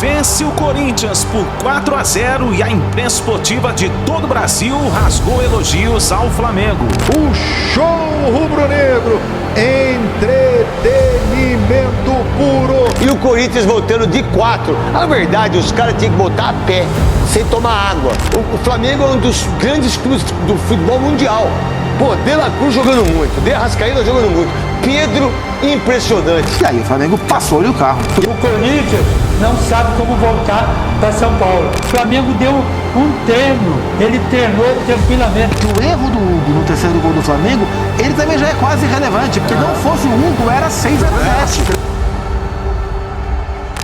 vence o Corinthians por 4-0 e a imprensa esportiva de todo o Brasil rasgou elogios ao Flamengo. O show rubro-negro, entretenimento puro. E o Corinthians voltando de 4. Na verdade, os caras tinham que botar a pé, sem tomar água. O Flamengo é um dos grandes clubes do futebol mundial. Pô, De La Cruz jogando muito, De Arrascaeta jogando muito, Pedro impressionante. E aí o Flamengo passou-lhe o carro. O Corinthians não sabe como voltar para São Paulo. O Flamengo deu um treino, ele treinou tranquilamente. O erro do Hugo no terceiro gol do Flamengo, ele também já é quase irrelevante, porque não fosse o Hugo, era 6-7.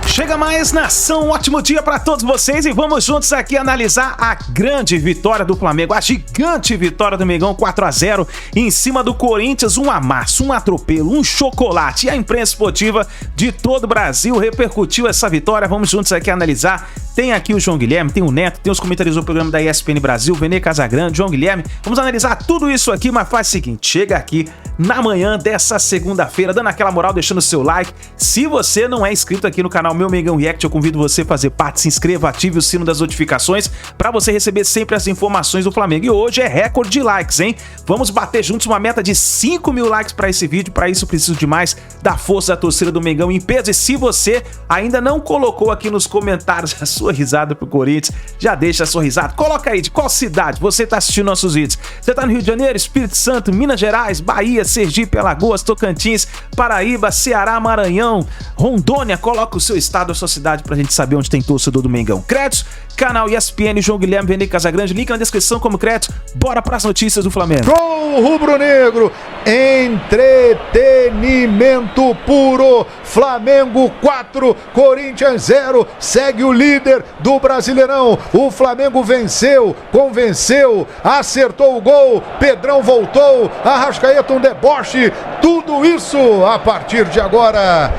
Chega mais, nação, ótimo dia para todos vocês e vamos juntos aqui analisar a grande vitória do Flamengo, a gigante vitória do Mengão 4-0 em cima do Corinthians, um amasso, um atropelo, um chocolate, e a imprensa esportiva de todo o Brasil repercutiu essa vitória. Vamos juntos aqui analisar. Tem aqui o João Guilherme, tem o Neto, tem os comentários do programa da ESPN Brasil, Vene Casagrande, João Guilherme. Vamos analisar tudo isso aqui, mas faz o seguinte, chega aqui na manhã dessa segunda-feira, dando aquela moral, deixando o seu like. Se você não é inscrito aqui no canal Meu Mengão React, eu convido você a fazer parte, se inscreva, ative o sino das notificações para você receber sempre as informações do Flamengo. E hoje é recorde de likes, hein? Vamos bater juntos uma meta de 5 mil likes para esse vídeo. Para isso, preciso demais da força da torcida do Mengão em peso. E se você ainda não colocou aqui nos comentários a sua risada pro Corinthians, já deixa a sua risada. Coloca aí de qual cidade você tá assistindo nossos vídeos. Você tá no Rio de Janeiro, Espírito Santo, Minas Gerais, Bahia, Sergipe, Alagoas, Tocantins, Paraíba, Ceará, Maranhão, Rondônia. Coloca o seu estado, a sua cidade pra gente saber onde tem torcedor do Mengão. Créditos, canal ESPN, João Guilherme, Vene Casagrande, link na descrição como crédito. Bora pras notícias do Flamengo. Gol rubro-negro, entretenimento puro. Flamengo 4, Corinthians 0, segue o líder do Brasileirão. O Flamengo venceu, convenceu, acertou o gol, Pedrão voltou, Arrascaeta um deboche, tudo isso a partir de agora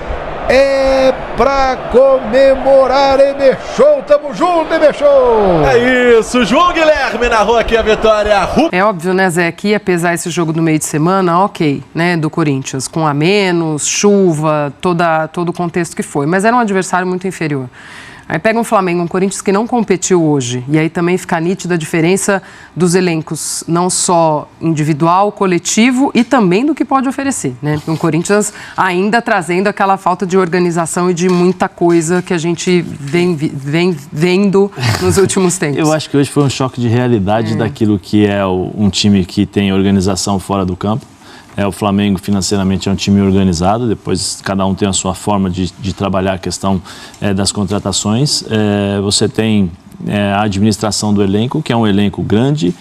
é pra comemorar. Show, tamo junto, Show. É isso, João Guilherme narrou aqui a vitória. É óbvio, né, Zé, que apesar esse jogo do meio de semana, ok, né, do Corinthians, com a menos, chuva, todo o contexto que foi, mas era um adversário muito inferior. Aí pega um Flamengo, um Corinthians que não competiu hoje, e aí também fica nítida a diferença dos elencos, não só individual, coletivo e também do que pode oferecer, né? Um Corinthians ainda trazendo aquela falta de organização e de muita coisa que a gente vem vendo nos últimos tempos. Eu acho que hoje foi um choque de realidade daquilo que é um time que tem organização fora do campo. O Flamengo financeiramente é um time organizado, depois cada um tem a sua forma de trabalhar a questão das contratações. Você tem a administração do elenco, que é um elenco grande,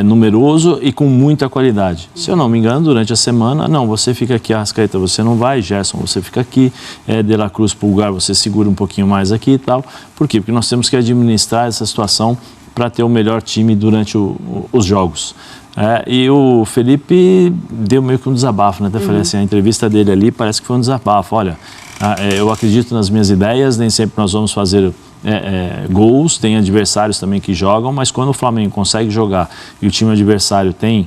numeroso e com muita qualidade. Se eu não me engano, durante a semana, não, você fica aqui, Arrascaeta, você não vai, Gerson, você fica aqui, De La Cruz, Pulgar, você segura um pouquinho mais aqui e tal. Por quê? Porque nós temos que administrar essa situação para ter o melhor time durante os jogos. E o Felipe deu meio que um desabafo, né? Até falei assim, a entrevista dele ali parece que foi um desabafo. Olha, eu acredito nas minhas ideias, nem sempre nós vamos fazer gols, tem adversários também que jogam, mas quando o Flamengo consegue jogar e o time adversário tem,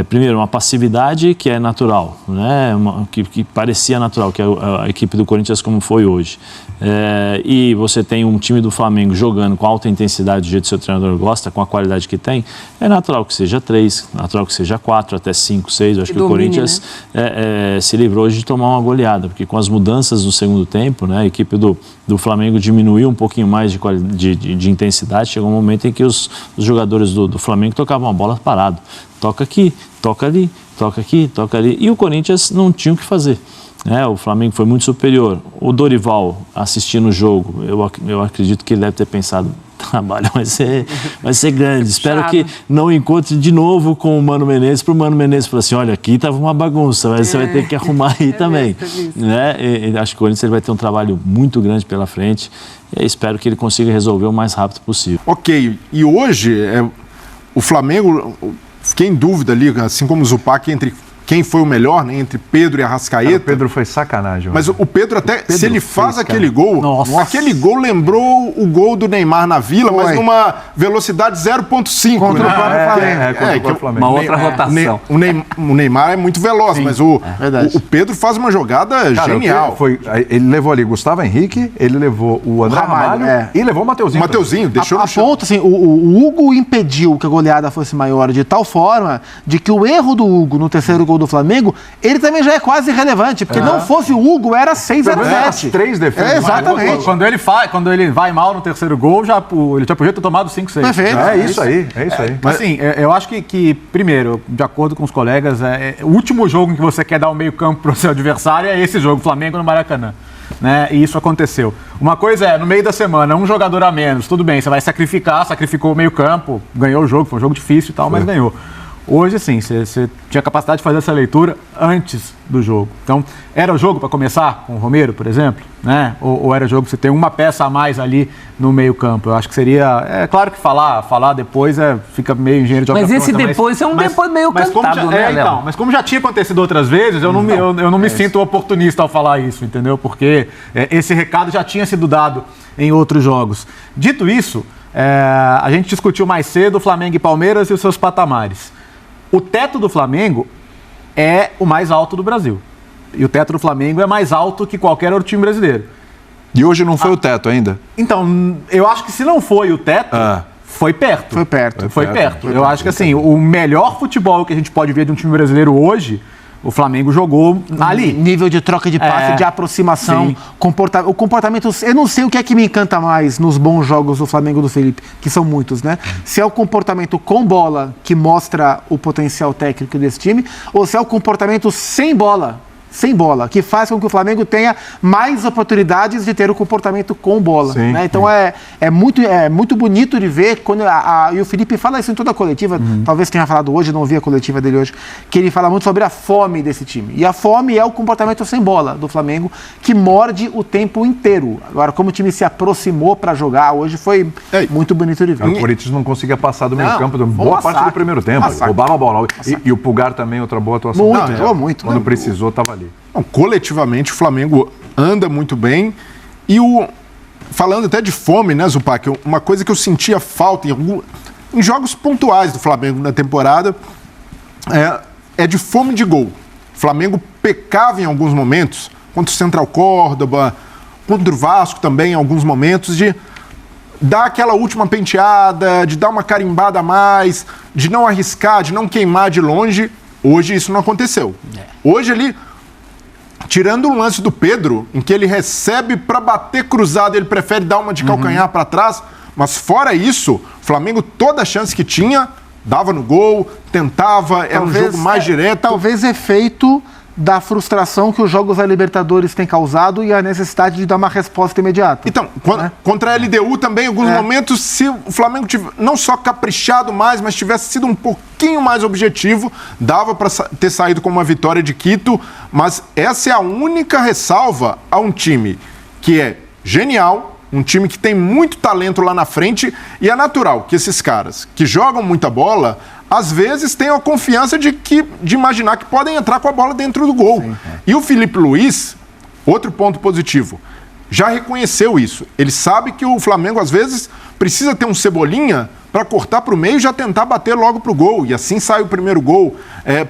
primeiro, uma passividade que é natural, né? Que parecia natural, que é a equipe do Corinthians como foi hoje. E você tem um time do Flamengo jogando com alta intensidade do jeito que seu treinador gosta, com a qualidade que tem, é natural que seja 3, natural que seja 4, até 5, 6. Eu acho que o Corinthians se livrou hoje de tomar uma goleada, porque com as mudanças no segundo tempo, né, a equipe do Flamengo diminuiu um pouquinho mais de intensidade. Chegou um momento em que os jogadores do Flamengo tocavam a bola parado. Toca aqui, toca ali, toca aqui, toca ali. E o Corinthians não tinha o que fazer. O Flamengo foi muito superior. O Dorival, assistindo o jogo, eu acredito que ele deve ter pensado, trabalho vai ser grande. Espero que não encontre de novo com o Mano Menezes, para o Mano Menezes falar assim, olha, aqui estava uma bagunça, mas você vai ter que arrumar aí também. E acho que o Corinthians vai ter um trabalho muito grande pela frente e espero que ele consiga resolver o mais rápido possível. Ok, e hoje o Flamengo, fiquei em dúvida ali, assim como o Zupac, entre quem foi o melhor, né, entre Pedro e Arrascaeta. Cara, o Pedro foi sacanagem. Mas o Pedro até, se ele faz aquele gol, Nossa. aquele gol lembrou o gol do Neymar na Vila, mas numa velocidade 0.5. Contra o próprio Flamengo. Contra o próprio Flamengo. Uma outra rotação. O Neymar é muito veloz, mas o Pedro faz uma jogada genial. Ele levou ali Gustavo Henrique, ele levou o André Ramalho e levou o Mateuzinho. O Mateuzinho, deixou no chão. A ponto, assim, o Hugo impediu que a goleada fosse maior de tal forma de que o erro do Hugo no terceiro gol do Flamengo, ele também já é quase irrelevante, porque não fosse o Hugo, era 6-0-7. 3 defesas. Exatamente. Quando ele vai mal no terceiro gol, ele já podia ter tomado 5-6. Perfeito. É isso aí. Mas assim, eu acho que, primeiro, de acordo com os colegas, o último jogo em que você quer dar o meio campo para o seu adversário é esse jogo, Flamengo no Maracanã. Né? E isso aconteceu. Uma coisa é, no meio da semana, um jogador a menos, tudo bem, você vai sacrificou o meio campo, ganhou o jogo, foi um jogo difícil e tal, mas ganhou. Hoje, sim, você tinha capacidade de fazer essa leitura antes do jogo. Então, era o jogo para começar com o Romero, por exemplo? Né? Ou era o jogo para você ter uma peça a mais ali no meio-campo? Eu acho que seria... É claro que falar depois fica meio engenheiro de obra pronta. Mas esse depois é um depois meio cantado, né, Léo? Então, mas como já tinha acontecido outras vezes, eu não me sinto oportunista ao falar isso, entendeu? Porque esse recado já tinha sido dado em outros jogos. Dito isso, a gente discutiu mais cedo o Flamengo e Palmeiras e os seus patamares. O teto do Flamengo é o mais alto do Brasil. E o teto do Flamengo é mais alto que qualquer outro time brasileiro. E hoje não foi o teto ainda? Então, eu acho que se não foi o teto, foi perto. Foi perto. Eu acho que assim, o melhor futebol que a gente pode ver de um time brasileiro hoje, o Flamengo jogou ali. Nível de troca de passe, de aproximação, o comportamento... Eu não sei o que é que me encanta mais nos bons jogos do Flamengo do Felipe, que são muitos, né? Se é o comportamento com bola que mostra o potencial técnico desse time, ou se é o comportamento sem bola, que faz com que o Flamengo tenha mais oportunidades de ter o comportamento com bola. Né? Então é muito bonito de ver, quando e o Felipe fala isso em toda a coletiva, talvez tenha falado hoje, não vi a coletiva dele hoje, que ele fala muito sobre a fome desse time. E a fome é o comportamento sem bola do Flamengo, que morde o tempo inteiro. Agora, como o time se aproximou para jogar hoje, foi muito bonito de ver. O Corinthians não conseguia passar do meio campo, boa parte do primeiro tempo, roubava a bola. E o Pulgar também, outra boa atuação. Jogou muito. Quando precisou, estava ali. Não, coletivamente, o Flamengo anda muito bem. E falando até de fome, né, Zupac? Uma coisa que eu sentia falta em jogos pontuais do Flamengo na temporada é de fome de gol. O Flamengo pecava em alguns momentos, contra o Central Córdoba, contra o Vasco também, em alguns momentos, de dar aquela última penteada, de dar uma carimbada a mais, de não arriscar, de não queimar de longe. Hoje isso não aconteceu. Hoje ele... Tirando o lance do Pedro, em que ele recebe para bater cruzado, ele prefere dar uma de calcanhar para trás, mas fora isso, o Flamengo, toda a chance que tinha, dava no gol, tentava, era um jogo mais direto. Talvez efeito da frustração que os jogos da Libertadores têm causado e a necessidade de dar uma resposta imediata. Então, contra a LDU também, em alguns momentos, se o Flamengo não só caprichado mais, mas tivesse sido um pouquinho mais objetivo, dava para ter saído com uma vitória de Quito, mas essa é a única ressalva a um time que é genial, um time que tem muito talento lá na frente, e é natural que esses caras que jogam muita bola, às vezes tenham a confiança de imaginar que podem entrar com a bola dentro do gol. E o Felipe Luiz, outro ponto positivo, já reconheceu isso. Ele sabe que o Flamengo, às vezes, precisa ter um Cebolinha para cortar para o meio e já tentar bater logo para o gol. E assim sai o primeiro gol.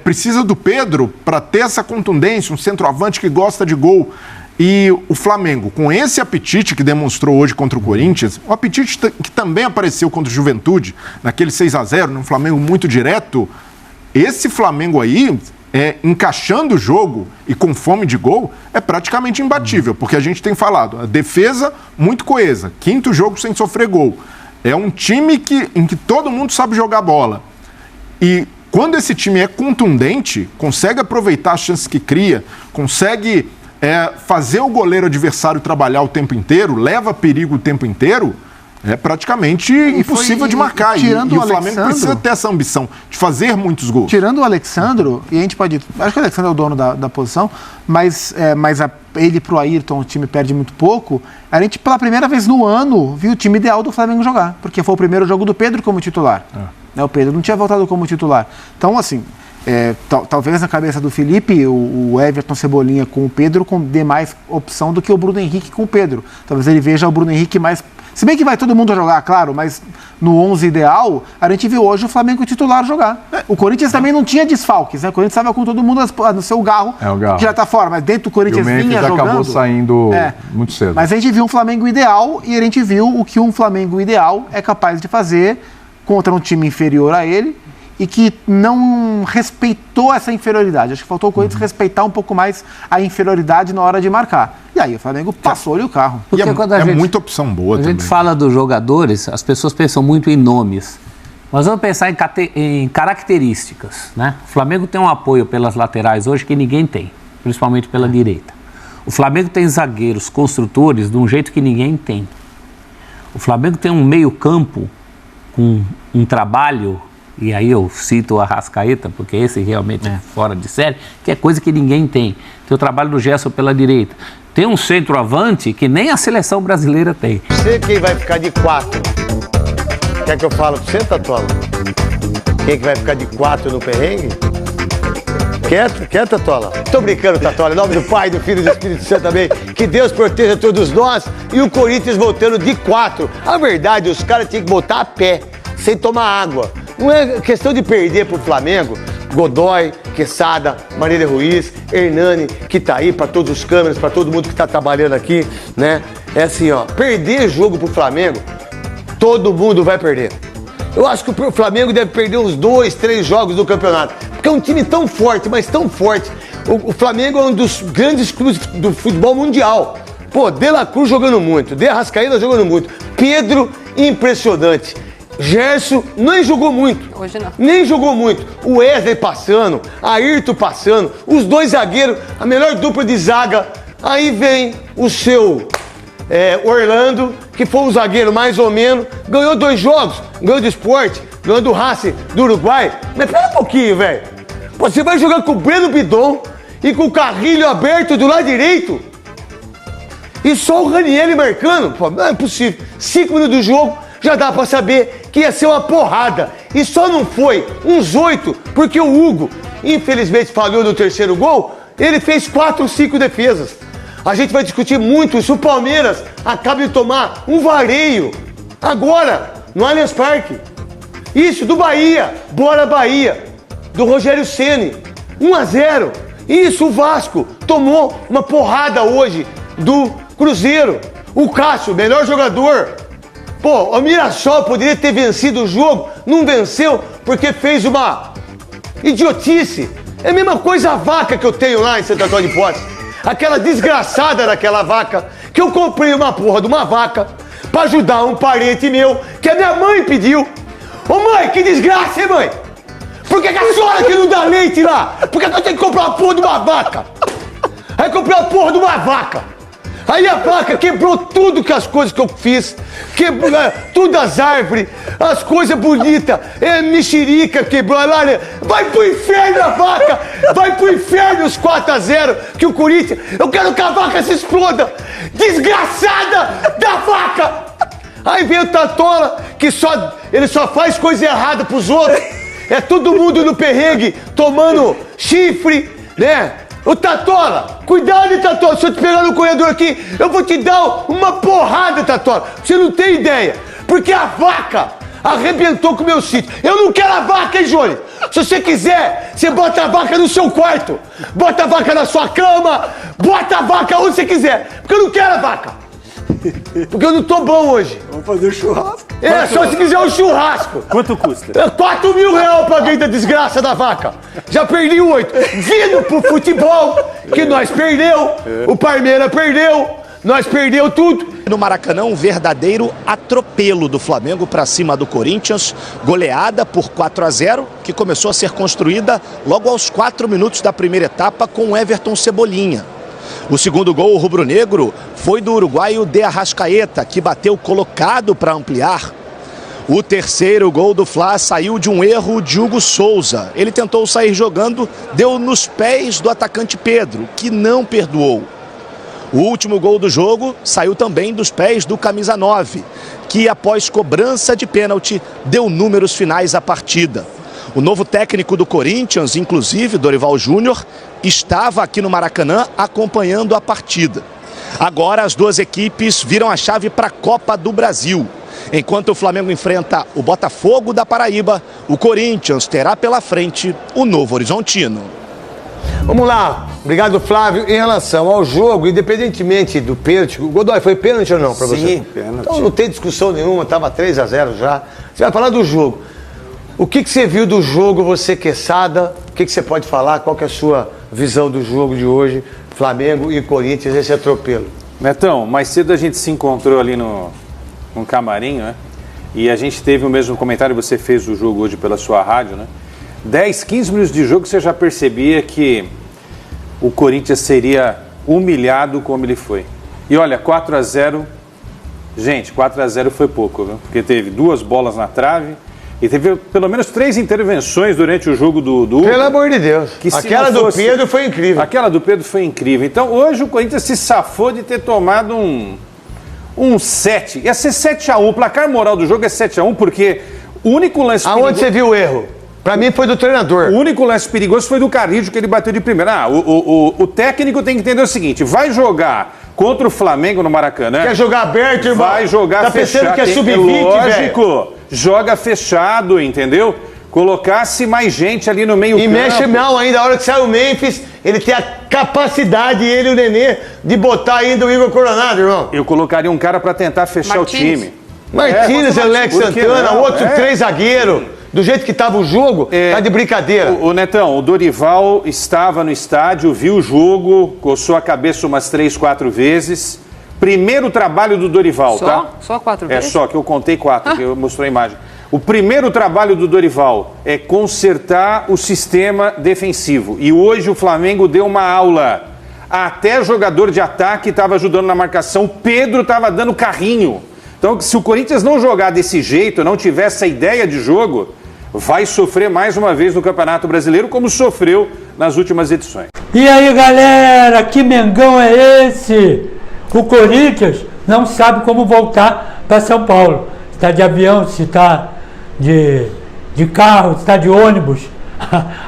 Precisa do Pedro para ter essa contundência, um centroavante que gosta de gol. E o Flamengo, com esse apetite que demonstrou hoje contra o Corinthians, um apetite que também apareceu contra o Juventude, naquele 6-0, num Flamengo muito direto, esse Flamengo aí, encaixando o jogo e com fome de gol, é praticamente imbatível, porque a gente tem falado, a defesa muito coesa, 5º jogo sem sofrer gol. É um time em que todo mundo sabe jogar bola. E quando esse time é contundente, consegue aproveitar as chances que cria, consegue... fazer o goleiro adversário trabalhar o tempo inteiro, leva perigo o tempo inteiro, é praticamente impossível de marcar. E o Flamengo precisa ter essa ambição de fazer muitos gols. Tirando o Alexandro, e a gente pode... Acho que o Alexandro é o dono da posição, mas ele pro Ayrton, o time perde muito pouco. A gente, pela primeira vez no ano, viu o time ideal do Flamengo jogar, porque foi o primeiro jogo do Pedro como titular. O Pedro não tinha voltado como titular. Então, assim... talvez na cabeça do Felipe, o Everton Cebolinha com o Pedro dê mais opção do que o Bruno Henrique com o Pedro. Talvez ele veja o Bruno Henrique mais... Se bem que vai todo mundo jogar, claro, mas no 11 ideal, a gente viu hoje o Flamengo titular jogar. O Corinthians também não tinha desfalques, né? O Corinthians estava com todo mundo no seu Garro, que já está fora, mas dentro do Corinthians vinha jogando. Acabou saindo muito cedo. Mas a gente viu um Flamengo ideal e a gente viu o que um Flamengo ideal é capaz de fazer contra um time inferior a ele e que não respeitou essa inferioridade. Acho que faltou o Corinthians respeitar um pouco mais a inferioridade na hora de marcar. E aí o Flamengo passou-lhe o carro. Porque muita opção boa também. A gente fala dos jogadores, as pessoas pensam muito em nomes. Mas vamos pensar em características, né? O Flamengo tem um apoio pelas laterais hoje que ninguém tem, principalmente pela direita. O Flamengo tem zagueiros construtores de um jeito que ninguém tem. O Flamengo tem um meio-campo com um trabalho, e aí eu cito o Arrascaeta, porque esse realmente é fora de série, que é coisa que ninguém tem. Tem o trabalho do Gerson pela direita. Tem um centroavante que nem a seleção brasileira tem. Você quem vai ficar de 4? Quer que eu fale pra você, Tatola? Quem que vai ficar de 4 no perrengue? Quer, Tatola? Tô brincando, Tatola. Em nome do Pai, do Filho e do Espírito Santo também. Que Deus proteja todos nós. E o Corinthians voltando de 4. A verdade, os caras tinham que botar a pé, sem tomar água. Não é questão de perder pro Flamengo. Godoy, Quesada, Marília Ruiz, Hernani, que tá aí para todos os câmeras, para todo mundo que tá trabalhando aqui, né? É assim, ó, perder jogo pro Flamengo, todo mundo vai perder. Eu acho que o Flamengo deve perder uns 2, 3 jogos do campeonato, porque é um time tão forte, mas tão forte. O Flamengo é um dos grandes clubes do futebol mundial. Pô, De La Cruz jogando muito, De Arrascaeta jogando muito, Pedro, impressionante. Gerson nem jogou muito. Hoje não. Nem jogou muito. O Wesley passando, Ayrton passando, os dois zagueiros, a melhor dupla de zaga. Aí vem o seu Orlando, que foi um zagueiro mais ou menos, ganhou 2 jogos, ganhou do Sport, ganhou do Racing do Uruguai. Mas pera um pouquinho, velho. Você vai jogar com o Breno Bidon e com o Carrilho aberto do lado direito? E só o Ranieri marcando? Pô, não é possível. 5 minutos do jogo, já dá pra saber que ia ser uma porrada. E só não foi uns 8, porque o Hugo, infelizmente, falhou no 3º gol. Ele fez 4 ou 5 defesas. A gente vai discutir muito se o Palmeiras acaba de tomar um vareio agora, no Allianz Parque. Isso, do Bahia. Bora Bahia. Do Rogério Ceni. 1-0. Isso, o Vasco tomou uma porrada hoje do Cruzeiro. O Cássio, melhor jogador. Pô, o Mirassol poderia ter vencido o jogo, não venceu porque fez uma idiotice. É a mesma coisa a vaca que eu tenho lá em Santo Antônio de Posse. Aquela desgraçada daquela vaca, que eu comprei uma porra de uma vaca pra ajudar um parente meu, que a minha mãe pediu. Ô mãe, que desgraça, hein, mãe? Por que a senhora que não dá leite lá? Por que eu tenho que comprar uma porra de uma vaca? Aí comprei uma porra de uma vaca. Aí a vaca quebrou tudo que as coisas que eu fiz, quebrou tudo as árvores, as coisas bonitas, mexerica quebrou, lá, vai pro inferno a vaca, vai pro inferno os 4-0, que o Corinthians, eu quero que a vaca se exploda, desgraçada da vaca! Aí vem o Tatola, que ele só faz coisa errada pros outros, é todo mundo no perrengue, tomando chifre, né? Ô Tatola, cuidado, Tatola, se eu te pegar no corredor aqui, eu vou te dar uma porrada, Tatola. Você não tem ideia, porque a vaca arrebentou com o meu sítio. Eu não quero a vaca, hein, Jones? Se você quiser, você bota a vaca no seu quarto, bota a vaca na sua cama, bota a vaca onde você quiser, porque eu não quero a vaca. Porque eu não tô bom hoje. Vamos fazer churrasco. Só se quiser um churrasco. Quanto custa? R$4.000 eu paguei da desgraça da vaca. Já perdi 8. Vindo pro futebol, que nós perdeu, o Palmeiras perdeu, nós perdeu tudo. No Maracanã, um verdadeiro atropelo do Flamengo para cima do Corinthians, goleada por 4-0, que começou a ser construída logo aos 4 minutos da primeira etapa com o Everton Cebolinha. O segundo gol rubro-negro foi do uruguaio De Arrascaeta, que bateu colocado para ampliar. O terceiro gol do Fla saiu de um erro de Hugo Souza. Ele tentou sair jogando, deu nos pés do atacante Pedro, que não perdoou. O último gol do jogo saiu também dos pés do camisa 9, que após cobrança de pênalti deu números finais à partida. O novo técnico do Corinthians, inclusive, Dorival Júnior, estava aqui no Maracanã acompanhando a partida. Agora as duas equipes viram a chave para a Copa do Brasil. Enquanto o Flamengo enfrenta o Botafogo da Paraíba, o Corinthians terá pela frente o Novo Horizontino. Vamos lá, obrigado Flávio. Em relação ao jogo, independentemente do pênalti, Godoy, foi pênalti ou não para você? Sim, pênalti. Então não tem discussão nenhuma, estava 3-0 já. Você vai falar do jogo. O que você viu do jogo, você Quesada? O que você pode falar? Qual que é a sua visão do jogo de hoje, Flamengo e Corinthians, esse atropelo? Netão, mais cedo a gente se encontrou ali no camarim, né? E a gente teve o mesmo comentário que você fez do jogo hoje pela sua rádio, né? 10, 15 minutos de jogo você já percebia que o Corinthians seria humilhado como ele foi. E olha, 4-0, gente, 4-0 foi pouco, viu? Porque teve 2 bolas na trave e teve pelo menos 3 intervenções durante o jogo do Pelo amor de Deus, aquela do Pedro foi incrível. Aquela do Pedro foi incrível. Então hoje o Corinthians se safou de ter tomado um 7. Ia ser 7-1, o placar moral do jogo é 7-1 porque o único lance Aonde você viu o erro? Pra mim foi do treinador. O único lance perigoso foi do Carrillo, que ele bateu de primeira. O técnico tem que entender o seguinte, vai jogar contra o Flamengo no Maracanã. Quer jogar aberto, irmão? Vai jogar tá fechado. Tá pensando que é sub-20, lógico, véio. Joga fechado, entendeu? Colocasse mais gente ali no meio campo. E mexe mal ainda, a hora que sai o Memphis, ele tem a capacidade, ele e o Nenê, de botar ainda o Igor Coronado, irmão. Eu colocaria um cara pra tentar fechar o time. Martínez, Alex Santana, outro 3 zagueiros. Do jeito que estava o jogo, tá de brincadeira. O Netão, o Dorival estava no estádio, viu o jogo, coçou a cabeça umas 3, 4 vezes. Primeiro trabalho do Dorival, tá? Só 4 vezes? É só, que eu contei 4, que eu mostrei a imagem. O primeiro trabalho do Dorival é consertar o sistema defensivo. E hoje o Flamengo deu uma aula. Até jogador de ataque estava ajudando na marcação. O Pedro estava dando carrinho. Então, se o Corinthians não jogar desse jeito, não tiver essa ideia de jogo, vai sofrer mais uma vez no Campeonato Brasileiro, como sofreu nas últimas edições. E aí, galera, que Mengão é esse? O Corinthians não sabe como voltar para São Paulo. Se está de avião, se está de carro, se está de ônibus.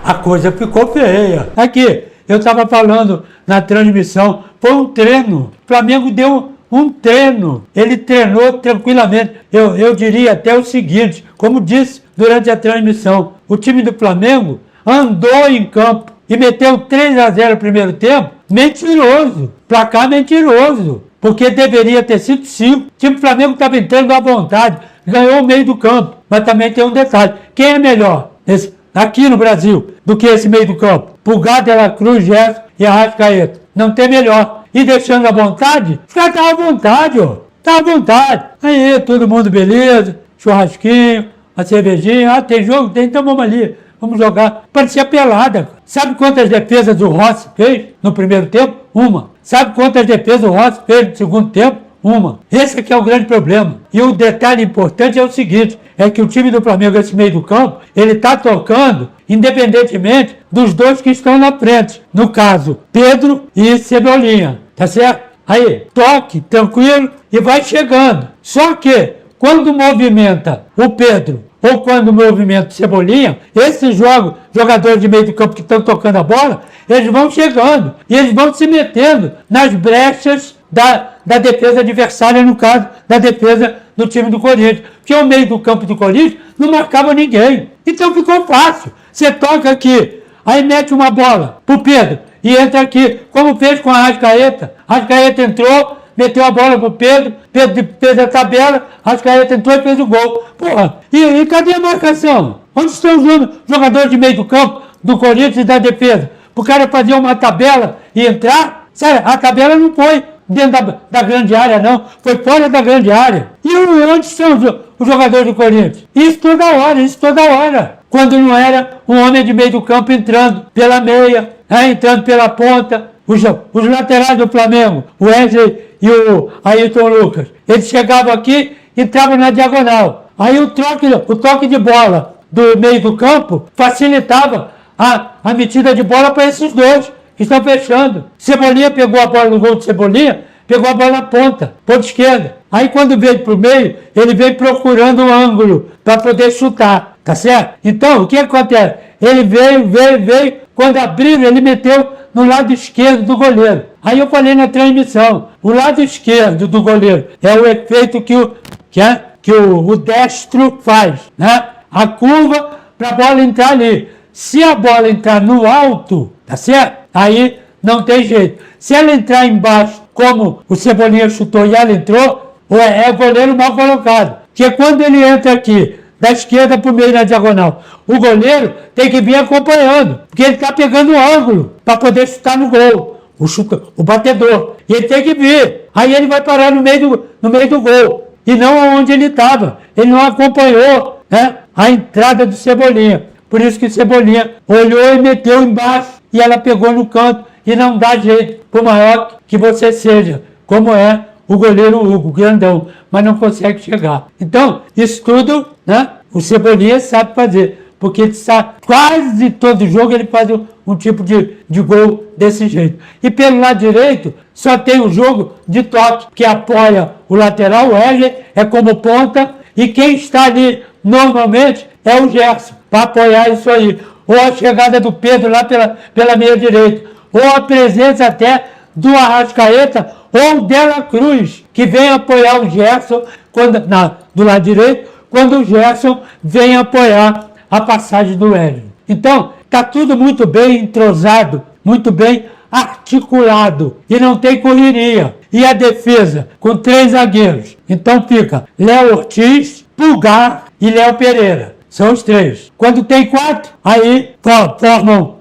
A coisa ficou feia. Aqui, eu estava falando na transmissão, foi um treino. O Flamengo deu um treino. Ele treinou tranquilamente. Eu diria até o seguinte, como disse durante a transmissão, o time do Flamengo andou em campo e meteu 3-0 no primeiro tempo. Mentiroso. Placar mentiroso. Porque deveria ter sido 5. O time do Flamengo estava entrando à vontade. Ganhou o meio do campo. Mas também tem um detalhe. Quem é melhor aqui no Brasil do que esse meio do campo? Pulgar, De La Cruz, Gerson e Arrascaeta. Não tem melhor. E deixando à vontade, os caras estavam à vontade, ó. Tá à vontade. Aí, todo mundo beleza, churrasquinho, uma cervejinha. Tem jogo? Tem, então vamos ali. Vamos jogar. Parecia pelada. Sabe quantas defesas o Rossi fez no primeiro tempo? Uma. Sabe quantas defesas o Rossi fez no segundo tempo? Uma. Esse aqui é o grande problema. E o detalhe importante é o seguinte, é que o time do Flamengo, esse meio do campo, ele está tocando independentemente dos dois que estão na frente. No caso, Pedro e Cebolinha. Tá certo? Aí, toque, tranquilo, e vai chegando. Só que, quando movimenta o Pedro ou quando movimenta o Cebolinha, esses jogadores de meio do campo que estão tocando a bola, eles vão chegando e eles vão se metendo nas brechas da defesa adversária, no caso, da defesa do time do Corinthians. Porque o meio do campo do Corinthians não marcava ninguém. Então ficou fácil. Você toca aqui, aí mete uma bola pro Pedro e entra aqui, como fez com a Arrascaeta. Arrascaeta entrou, meteu a bola pro Pedro, Pedro fez a tabela, Arrascaeta entrou e fez o gol. Porra, e cadê a marcação? Onde estão os jogadores de meio do campo do Corinthians e da defesa? O cara fazer uma tabela e entrar? Sério, a tabela não foi dentro da grande área, não. Foi fora da grande área. E onde estão os jogadores do Corinthians? Isso toda hora. Quando não era um homem de meio do campo entrando pela meia, entrando pela ponta. Os laterais do Flamengo, o Wesley e o Ayrton Lucas, eles chegavam aqui e entravam na diagonal. Aí o toque de bola do meio do campo facilitava a metida de bola para esses dois que estão fechando. Cebolinha pegou a bola no gol de Cebolinha, pegou a bola na ponta esquerda. Aí quando veio para o meio, ele veio procurando um ângulo para poder chutar. tá certo? Então, o que acontece? Ele veio, quando abriu, ele meteu no lado esquerdo do goleiro. Aí eu falei na transmissão, o lado esquerdo do goleiro é o efeito que o destro faz, né? A curva para a bola entrar ali. Se a bola entrar no alto, tá certo? Aí não tem jeito. Se ela entrar embaixo, como o Cebolinha chutou e ela entrou, é goleiro mal colocado. Porque quando ele entra aqui, da esquerda para o meio na diagonal, o goleiro tem que vir acompanhando, porque ele está pegando o ângulo para poder chutar no gol, o batedor. E ele tem que vir. Aí ele vai parar no meio do gol, e não onde ele estava. Ele não acompanhou, né, a entrada do Cebolinha. Por isso que o Cebolinha olhou e meteu embaixo, e ela pegou no canto, e não dá jeito, por maior que você seja, como é o goleiro Hugo, grandão, mas não consegue chegar. Então, isso tudo, né, o Cebolinha sabe fazer, porque ele sabe, quase todo jogo ele faz um tipo de gol desse jeito. E pelo lado direito, só tem o jogo de toque, que apoia o lateral, o Wesley é como ponta, e quem está ali normalmente é o Gerson, para apoiar isso aí. Ou a chegada do Pedro lá pela meia direita, ou a presença até do Arrascaeta ou Dela Cruz, que vem apoiar o Gerson do lado direito, quando o Gerson vem apoiar a passagem do Hélio. Então, está tudo muito bem entrosado, muito bem articulado, e não tem correria. E a defesa, com 3 zagueiros. Então fica Léo Ortiz, Pulgar e Léo Pereira. São os 3. Quando tem 4, aí formam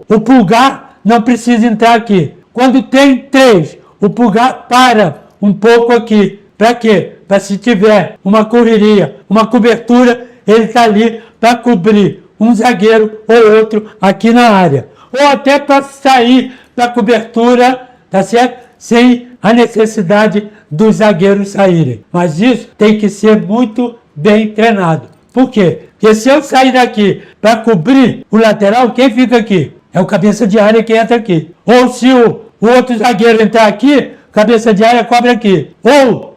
o Pulgar, não precisa entrar aqui. Quando tem 3, o Pulgar para um pouco aqui. Para quê? Para se tiver uma correria, uma cobertura, ele está ali para cobrir um zagueiro ou outro aqui na área. Ou até para sair da cobertura, tá certo? Sem a necessidade dos zagueiros saírem. Mas isso tem que ser muito bem treinado. Por quê? Porque se eu sair daqui para cobrir o lateral, quem fica aqui? É o cabeça de área que entra aqui. Ou se o outro zagueiro entrar aqui, cabeça de área cobre aqui. Ou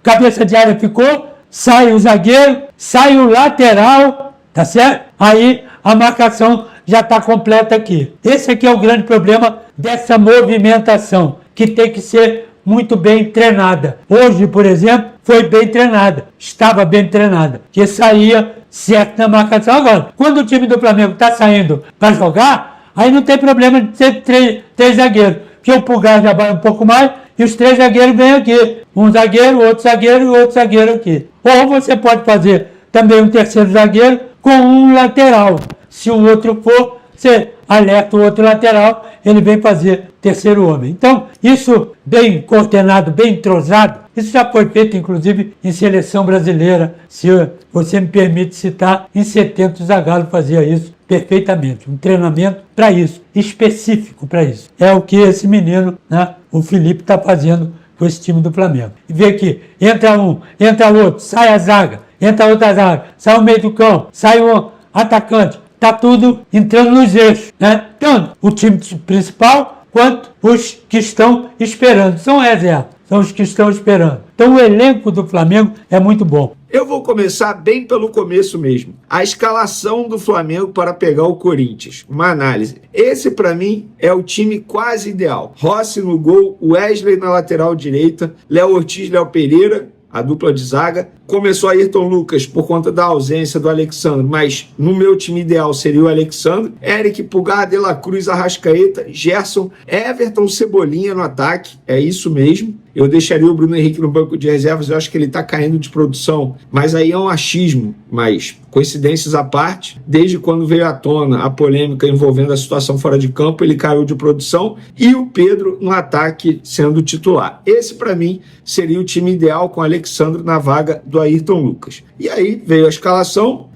cabeça de área ficou, sai o zagueiro, sai o lateral, tá certo? Aí a marcação já está completa aqui. Esse aqui é o grande problema dessa movimentação, que tem que ser muito bem treinada. Hoje, por exemplo, foi bem treinada, estava bem treinada, que saía certo na marcação. Agora, quando o time do Flamengo está saindo para jogar, aí não tem problema de ter três zagueiros, porque o Pulgar já vai um pouco mais e os 3 zagueiros vêm aqui. Um zagueiro, outro zagueiro e outro zagueiro aqui. Ou você pode fazer também um terceiro zagueiro com um lateral. Se o outro for, você alerta o outro lateral, ele vem fazer terceiro homem. Então, isso bem coordenado, bem entrosado, isso já foi feito, inclusive, em seleção brasileira. Se você me permite citar, em 70 o Zagallo fazia isso perfeitamente. Um treinamento para isso, específico para isso. É o que esse menino, né, o Felipe, está fazendo com esse time do Flamengo. E vê que entra um, entra outro, sai a zaga, entra outra zaga, sai o meio do campo, sai o atacante. Está tudo entrando nos eixos, né? Tanto o time principal quanto os que estão esperando. São reservas, são os que estão esperando. Então o elenco do Flamengo é muito bom. Eu vou começar bem pelo começo mesmo. A escalação do Flamengo para pegar o Corinthians. Uma análise. Esse, para mim, é o time quase ideal. Rossi no gol, Wesley na lateral direita, Léo Ortiz, Léo Pereira, a dupla de zaga. Começou Ayrton Lucas por conta da ausência do Alexandre, mas no meu time ideal seria o Alexandre. Eric, Pulgar, De La Cruz, Arrascaeta, Gerson, Everton, Cebolinha no ataque. É isso mesmo. Eu deixaria o Bruno Henrique no banco de reservas, eu acho que ele está caindo de produção, mas aí é um achismo, mas coincidências à parte, desde quando veio à tona a polêmica envolvendo a situação fora de campo, ele caiu de produção, e o Pedro no ataque sendo titular. Esse, para mim, seria o time ideal com o Alexandre na vaga do Ayrton Lucas. E aí veio a escalação,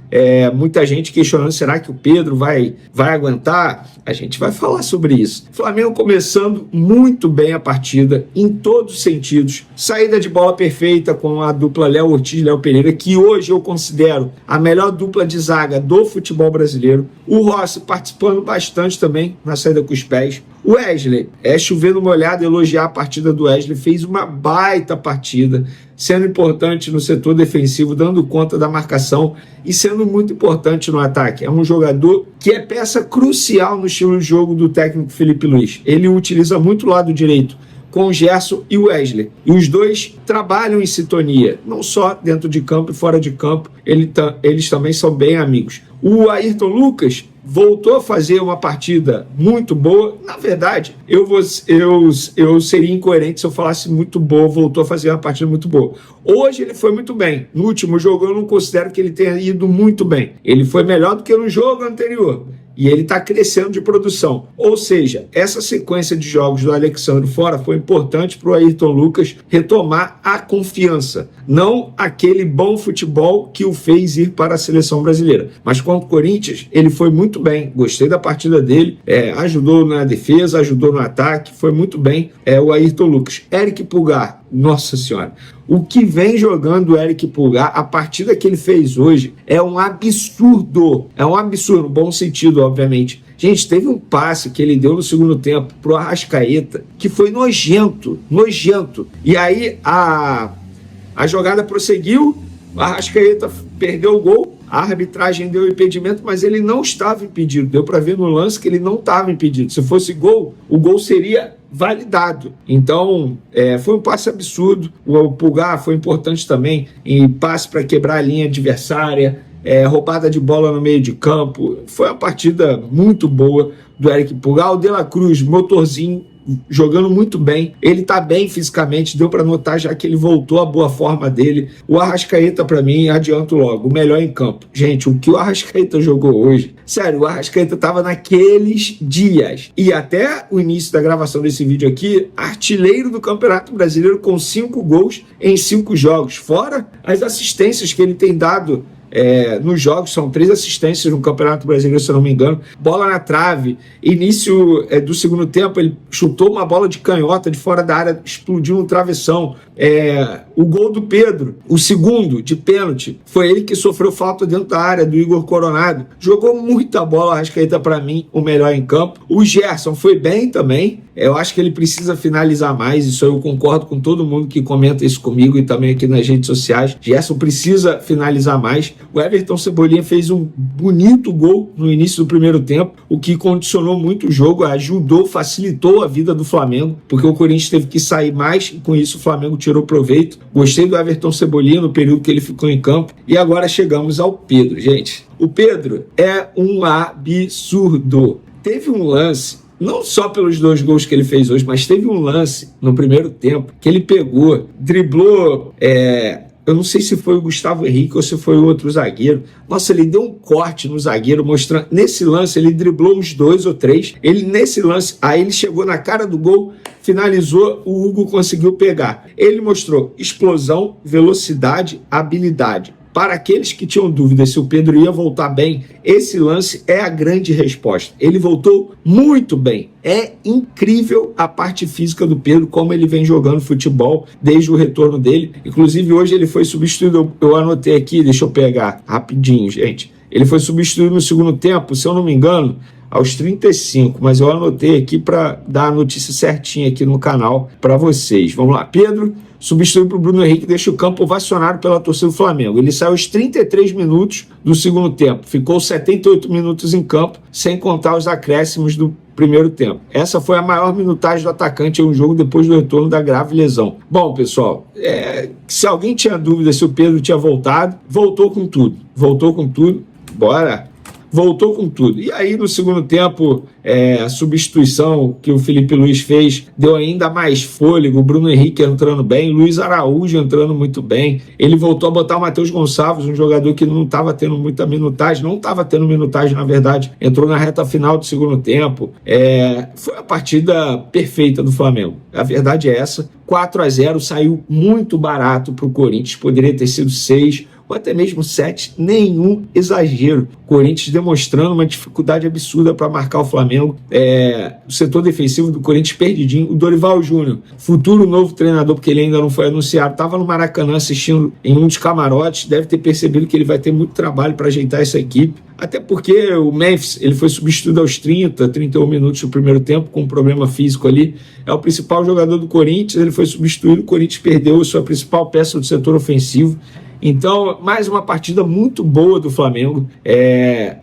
muita gente questionando, será que o Pedro vai aguentar? A gente vai falar sobre isso. Flamengo começando muito bem a partida, em todos os sentidos. Saída de bola perfeita com a dupla Léo Ortiz e Léo Pereira, que hoje eu considero a melhor dupla de zaga do futebol brasileiro. O Rossi participando bastante também na saída com os pés. O O Wesley, chovendo molhado, elogiar a partida do Wesley, fez uma baita partida, sendo importante no setor defensivo, dando conta da marcação e sendo muito importante no ataque. É um jogador que é peça crucial no estilo de jogo do técnico Felipe Luiz. Ele utiliza muito o lado direito, com o Gerson e o Wesley. E os dois trabalham em sintonia, não só dentro de campo e fora de campo, eles também são bem amigos. O Ayrton Lucas voltou a fazer uma partida muito boa. Na verdade, eu seria incoerente se eu falasse muito boa, voltou a fazer uma partida muito boa. Hoje ele foi muito bem. No último jogo eu não considero que ele tenha ido muito bem. Ele foi melhor do que no jogo anterior. E ele está crescendo de produção. Ou seja, essa sequência de jogos do Alexandre fora foi importante para o Ayrton Lucas retomar a confiança. Não aquele bom futebol que o fez ir para a seleção brasileira. Mas contra o Corinthians, ele foi muito bem. Gostei da partida dele. Ajudou na defesa, ajudou no ataque. Foi muito bem o Ayrton Lucas. Eric Pulgar, nossa senhora. O que vem jogando o Eric Pulgar, a partida que ele fez hoje, é um absurdo. É um absurdo, no bom sentido, obviamente. Gente, teve um passe que ele deu no segundo tempo pro Arrascaeta, que foi nojento. E aí a jogada prosseguiu, o Arrascaeta perdeu o gol, a arbitragem deu impedimento, mas ele não estava impedido. Deu para ver no lance que ele não estava impedido. Se fosse gol, o gol seria validado. Então, foi um passe absurdo. O Pulgar foi importante também em passe para quebrar a linha adversária, roubada de bola no meio de campo. Foi uma partida muito boa do Eric Pulgar. O De La Cruz, motorzinho, jogando muito bem. Ele tá bem fisicamente, deu para notar já que ele voltou à boa forma dele. O Arrascaeta, para mim, adianto logo, o melhor em campo. Gente, o que o Arrascaeta jogou hoje, sério, o Arrascaeta tava naqueles dias. E até o início da gravação desse vídeo aqui, artilheiro do Campeonato Brasileiro com 5 gols em 5 jogos. Fora as assistências que ele tem dado nos jogos, são 3 assistências no Campeonato Brasileiro, se eu não me engano. Bola na trave, início do segundo tempo, ele chutou uma bola de canhota de fora da área, explodiu no travessão. O gol do Pedro, o segundo de pênalti, foi ele que sofreu falta dentro da área do Igor Coronado. Jogou muita bola, Arrascaeta, para mim, o melhor em campo. O Gerson foi bem também. Eu acho que ele precisa finalizar mais, isso eu concordo com todo mundo que comenta isso comigo e também aqui nas redes sociais. Gerson precisa finalizar mais. O Everton Cebolinha fez um bonito gol no início do primeiro tempo, o que condicionou muito o jogo, ajudou, facilitou a vida do Flamengo, porque o Corinthians teve que sair mais e com isso o Flamengo tirou proveito. Gostei do Everton Cebolinha no período que ele ficou em campo. E agora chegamos ao Pedro, gente. O Pedro é um absurdo. Teve um lance, não só pelos 2 gols que ele fez hoje, mas teve um lance no primeiro tempo que ele pegou, driblou, eu não sei se foi o Gustavo Henrique ou se foi o outro zagueiro. Nossa, ele deu um corte no zagueiro, mostrando. Nesse lance, ele driblou uns 2 ou 3. Nesse lance, aí ele chegou na cara do gol, finalizou, o Hugo conseguiu pegar. Ele mostrou explosão, velocidade, habilidade. Para aqueles que tinham dúvida se o Pedro ia voltar bem, esse lance é a grande resposta. Ele voltou muito bem. É incrível a parte física do Pedro, como ele vem jogando futebol desde o retorno dele. Inclusive, hoje ele foi substituído, eu anotei aqui, deixa eu pegar rapidinho, gente. Ele foi substituído no segundo tempo, se eu não me engano, aos 35, mas eu anotei aqui para dar a notícia certinha aqui no canal para vocês. Vamos lá, Pedro substitui para o Bruno Henrique, deixa o campo ovacionado pela torcida do Flamengo. Ele saiu aos 33 minutos do segundo tempo, ficou 78 minutos em campo, sem contar os acréscimos do primeiro tempo. Essa foi a maior minutagem do atacante em um jogo depois do retorno da grave lesão. Bom, pessoal, se alguém tinha dúvida se o Pedro tinha voltado, voltou com tudo. Bora! Voltou com tudo. E aí, no segundo tempo, a substituição que o Felipe Luiz fez deu ainda mais fôlego. O Bruno Henrique entrando bem, Luiz Araújo entrando muito bem. Ele voltou a botar o Matheus Gonçalves, um jogador que não estava tendo muita minutagem, na verdade, entrou na reta final do segundo tempo. Foi a partida perfeita do Flamengo. A verdade é essa. 4-0 saiu muito barato para o Corinthians, poderia ter sido 6. ou até mesmo 7, nenhum exagero. Corinthians demonstrando uma dificuldade absurda para marcar o Flamengo. O setor defensivo do Corinthians perdidinho. O Dorival Júnior, futuro novo treinador, porque ele ainda não foi anunciado, estava no Maracanã assistindo em um dos camarotes, deve ter percebido que ele vai ter muito trabalho para ajeitar essa equipe. Até porque o Memphis, ele foi substituído aos 31 minutos do primeiro tempo, com um problema físico ali. É o principal jogador do Corinthians, ele foi substituído, o Corinthians perdeu a sua principal peça do setor ofensivo. Então, mais uma partida muito boa do Flamengo.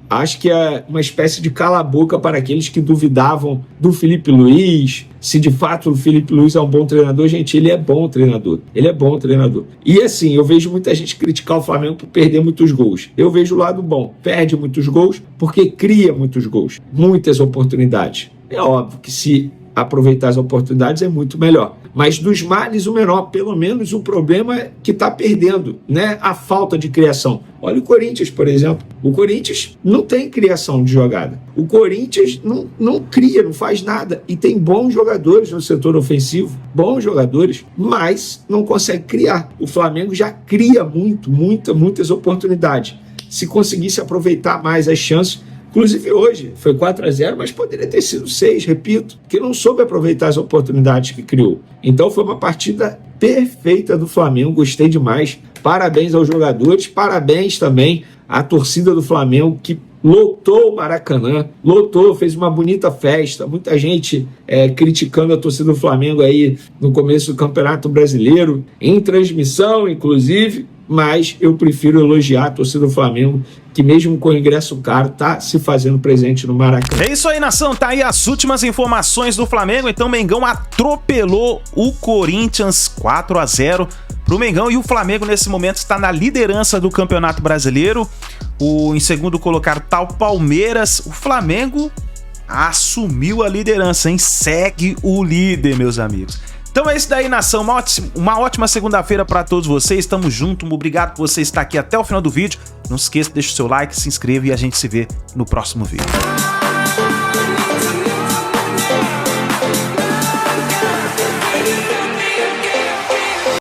Acho que é uma espécie de cala-boca para aqueles que duvidavam do Felipe Luiz, se de fato o Felipe Luiz é um bom treinador. Gente, ele é bom treinador. Ele é bom treinador. E assim, eu vejo muita gente criticar o Flamengo por perder muitos gols. Eu vejo o lado bom. Perde muitos gols porque cria muitos gols. Muitas oportunidades. É óbvio que se aproveitar as oportunidades é muito melhor. Mas dos males o menor, pelo menos o problema é que está perdendo, né? A falta de criação. Olha o Corinthians, por exemplo. O Corinthians não tem criação de jogada. O Corinthians não cria, não faz nada. E tem bons jogadores no setor ofensivo, bons jogadores, mas não consegue criar. O Flamengo já cria muitas oportunidades. Se conseguisse aproveitar mais as chances. Inclusive hoje foi 4-0, mas poderia ter sido 6, repito, que não soube aproveitar as oportunidades que criou. Então foi uma partida perfeita do Flamengo, gostei demais. Parabéns aos jogadores, parabéns também à torcida do Flamengo que lotou o Maracanã, fez uma bonita festa, muita gente criticando a torcida do Flamengo aí no começo do Campeonato Brasileiro, em transmissão inclusive, mas eu prefiro elogiar a torcida do Flamengo, que mesmo com o ingresso caro, tá se fazendo presente no Maracanã. É isso aí, nação, tá aí as últimas informações do Flamengo. Então o Mengão atropelou o Corinthians 4-0 pro Mengão, e o Flamengo nesse momento está na liderança do Campeonato Brasileiro. Em segundo colocado tá o Palmeiras. O Flamengo assumiu a liderança, hein? Segue o líder, meus amigos. Então é isso daí, nação. Uma ótima segunda-feira para todos vocês. Tamo junto. Obrigado por você estar aqui até o final do vídeo. Não se esqueça, deixa o seu like, se inscreva e a gente se vê no próximo vídeo.